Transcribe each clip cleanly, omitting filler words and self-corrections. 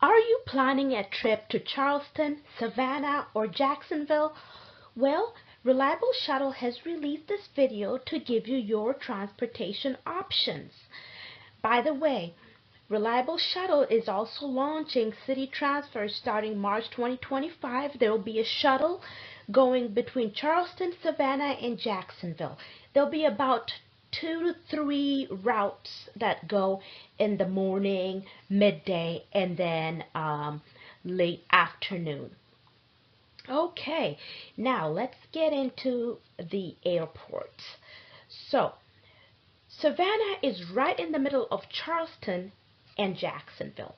Are you planning a trip to Charleston, Savannah, or Jacksonville? Well, Reliable Shuttle has released this video to give you your transportation options. By the way, Reliable Shuttle is also launching city transfers starting March 2025. There will be a shuttle going between Charleston, Savannah, and Jacksonville. There'll be about 2 to 3 routes that go in the morning, midday, and then late afternoon. Okay, now let's get into the airports. So, Savannah is right in the middle of Charleston and Jacksonville.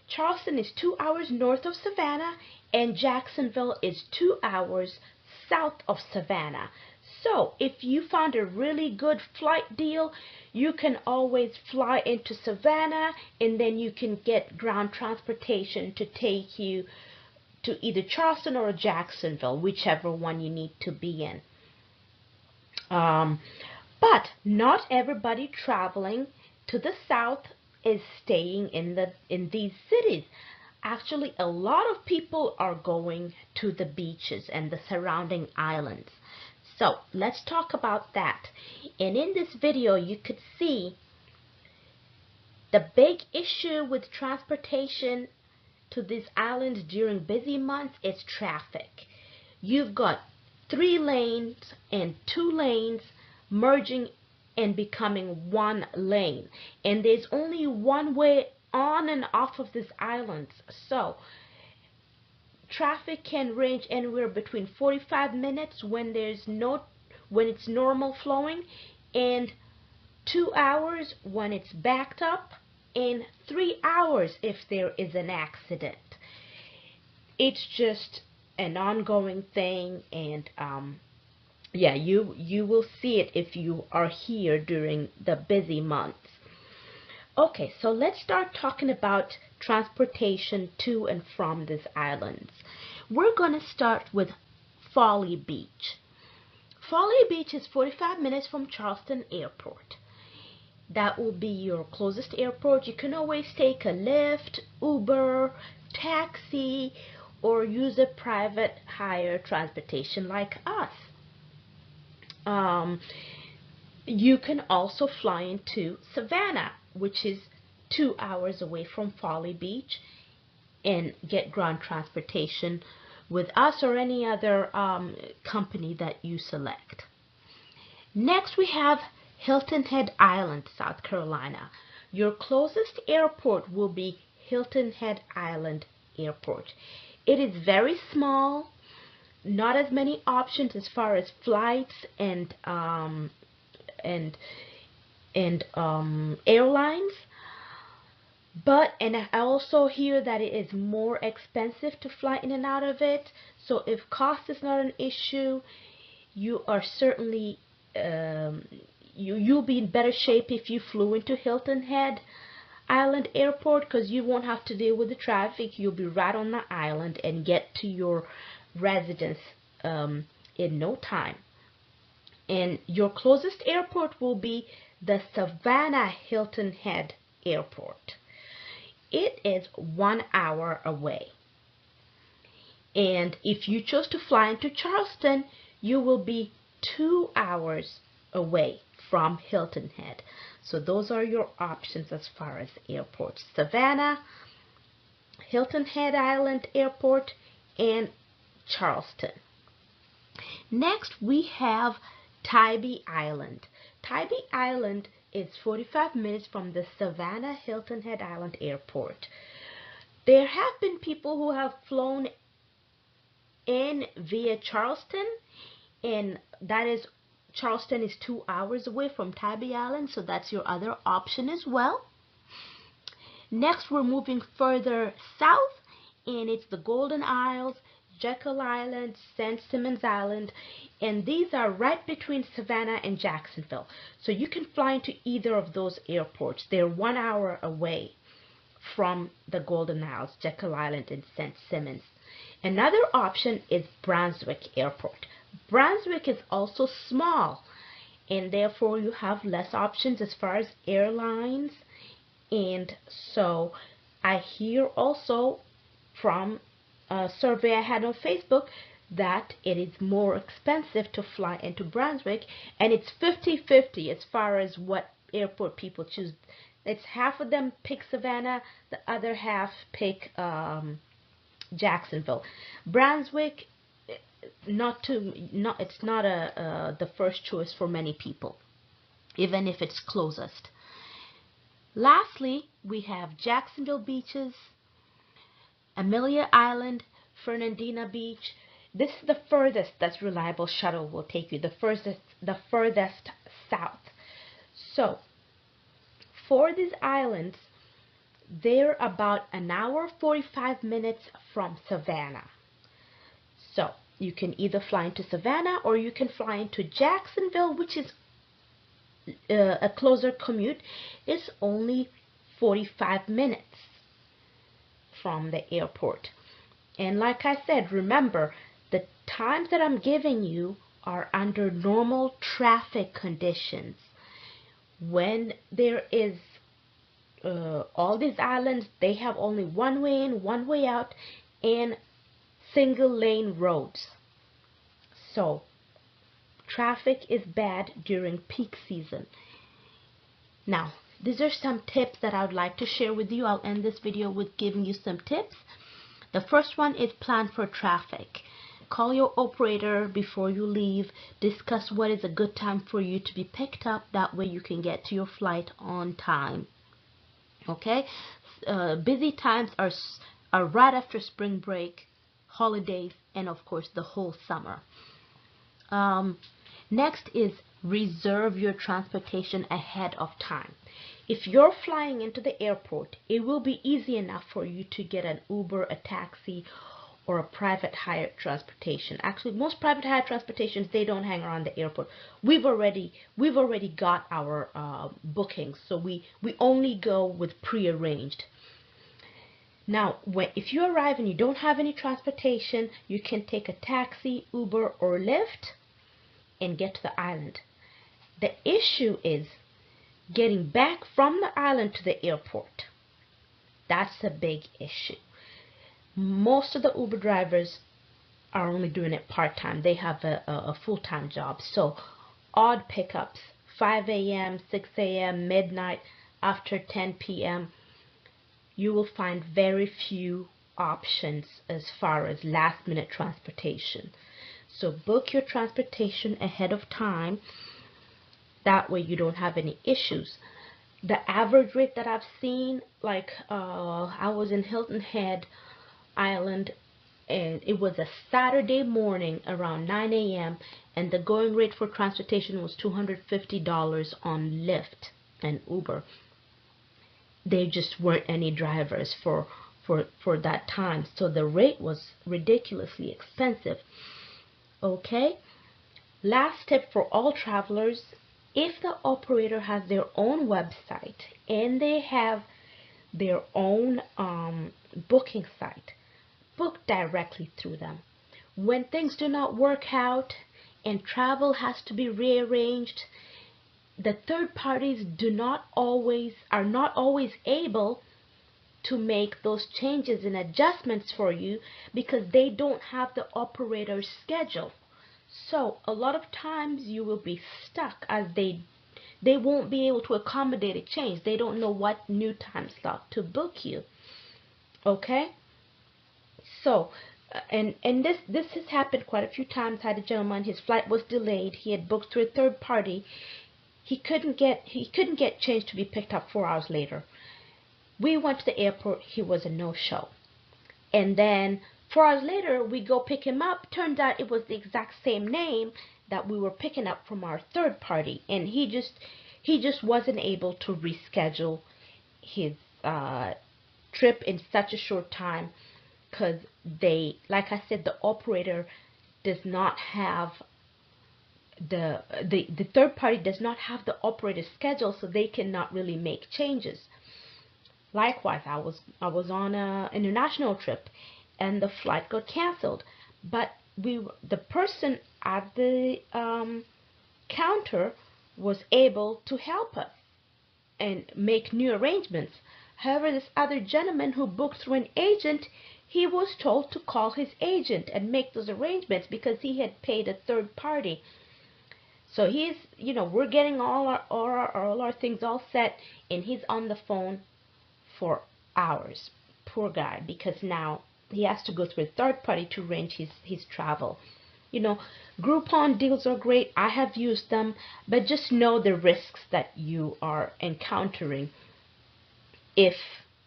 Charleston is 2 hours north of Savannah, and Jacksonville is 2 hours south of Savannah. So, if you found a really good flight deal, you can always fly into Savannah, and then you can get ground transportation to take you to either Charleston or Jacksonville, whichever one you need to be in. But not everybody traveling to the south is staying in these cities. Actually, a lot of people are going to the beaches and the surrounding islands. So let's talk about that. And in this video, you could see the big issue with transportation to these islands during busy months is traffic. You've got 3 lanes and 2 lanes merging and becoming 1 lane. And there's only one way on and off of these islands. So traffic can range anywhere between 45 minutes when it's normal flowing, and 2 hours when it's backed up, and 3 hours if there is an accident. It's just an ongoing thing, and yeah, you will see it if you are here during the busy months. Okay, so let's start talking about transportation to and from these islands. We're going to start with Folly Beach. Folly Beach is 45 minutes from Charleston Airport. That will be your closest airport. You can always take a Lyft, Uber, taxi, or use a private hire transportation like us. You can also fly into Savannah, which is 2 hours away from Folly Beach, and get ground transportation with us or any other company that you select. Next, we have Hilton Head Island, South Carolina. Your closest airport will be Hilton Head Island Airport. It is very small, not as many options as far as flights and airlines. But, and I also hear that it is more expensive to fly in and out of it. So if cost is not an issue, you are certainly you'll be in better shape if you flew into Hilton Head Island Airport, because you won't have to deal with the traffic. You'll be right on the island and get to your residence in no time. And your closest airport will be the Savannah Hilton Head Airport. It is 1 hour away. And if you chose to fly into Charleston, you will be 2 hours away from Hilton Head. So those are your options as far as airports: Savannah, Hilton Head Island Airport, and Charleston. Next, we have Tybee Island. Tybee Island is 45 minutes from the Savannah Hilton Head Island Airport. There have been people who have flown in via Charleston, and that is Charleston is 2 hours away from Tybee Island, so that's your other option as well. Next, we're moving further south, and it's the Golden Isles, Jekyll Island, St. Simons Island, and these are right between Savannah and Jacksonville. So you can fly into either of those airports. They're 1 hour away from the Golden Isles, Jekyll Island, and St. Simons. Another option is Brunswick Airport. Brunswick is also small, and therefore you have less options as far as airlines, and so I hear also from a survey I had on Facebook that it is more expensive to fly into Brunswick, and it's 50-50 as far as what airport people choose. It's half of them pick Savannah, the other half pick Jacksonville. Brunswick, it's not the first choice for many people, even if it's closest. Lastly, we have Jacksonville beaches, Amelia Island, Fernandina Beach. This is the furthest that reliable shuttle will take you, the furthest south. So, for these islands, they're about an hour 45 minutes from Savannah. So, you can either fly into Savannah or you can fly into Jacksonville, which is a closer commute. It's only 45 minutes from the airport. And like I said, remember, the times that I'm giving you are under normal traffic conditions. When there is all these islands, they have only one way in, one way out, and single lane roads. So traffic is bad during peak season. Now, these are some tips that I would like to share with you. I'll end this video with giving you some tips. The first one is plan for traffic. Call your operator before you leave. Discuss what is a good time for you to be picked up. That way you can get to your flight on time. Okay? Busy times are right after spring break, holidays, and of course the whole summer. Next is reserve your transportation ahead of time. If you're flying into the airport, it will be easy enough for you to get an Uber, a taxi, or a private hire transportation. Actually, most private hire transportations, they don't hang around the airport. We've already got our bookings, so we only go with prearranged. Now, if you arrive and you don't have any transportation, you can take a taxi, Uber, or Lyft and get to the island. The issue is getting back from the island to the airport. That's a big issue. Most of the Uber drivers are only doing it part-time. They have a full-time job. So odd pickups, 5 a.m., 6 a.m., midnight, after 10 p.m., you will find very few options as far as last-minute transportation. So book your transportation ahead of time. That way you don't have any issues. The average rate that I've seen, like I was in Hilton Head Island, and it was a Saturday morning around 9 a.m. and the going rate for transportation was $250 on Lyft and Uber. There just weren't any drivers for that time, so the rate was ridiculously expensive. Okay, last tip for all travelers: if the operator has their own website and they have their own booking site, book directly through them. When things do not work out and travel has to be rearranged, the third parties are not always able to make those changes and adjustments for you because they don't have the operator's schedule. So a lot of times you will be stuck, as they won't be able to accommodate a change. They don't know what new time slot to book you. Okay? So, and this has happened quite a few times. I had a gentleman, his flight was delayed. He had booked through a third party. He couldn't get change to be picked up 4 hours later. We went to the airport. He was a no-show. And then 4 hours later, we go pick him up. Turns out it was the exact same name that we were picking up from our third party, and he just wasn't able to reschedule his trip in such a short time, because like I said, the operator does not have the third party does not have the operator's schedule, so they cannot really make changes. Likewise, I was on an international trip, and the flight got canceled, but the person at the counter was able to help us and make new arrangements. However, this other gentleman who booked through an agent, he was told to call his agent and make those arrangements because he had paid a third party. So he's, we're getting all our things all set, and he's on the phone for hours. Poor guy, because now he has to go through a third party to arrange his travel. Groupon deals are great. I have used them, but just know the risks that you are encountering if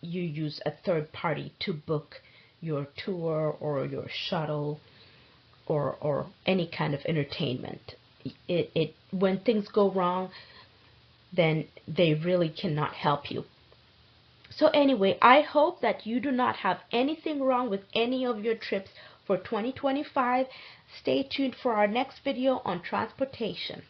you use a third party to book your tour or your shuttle or any kind of entertainment. When things go wrong, then they really cannot help you. So anyway, I hope that you do not have anything wrong with any of your trips for 2025. Stay tuned for our next video on transportation.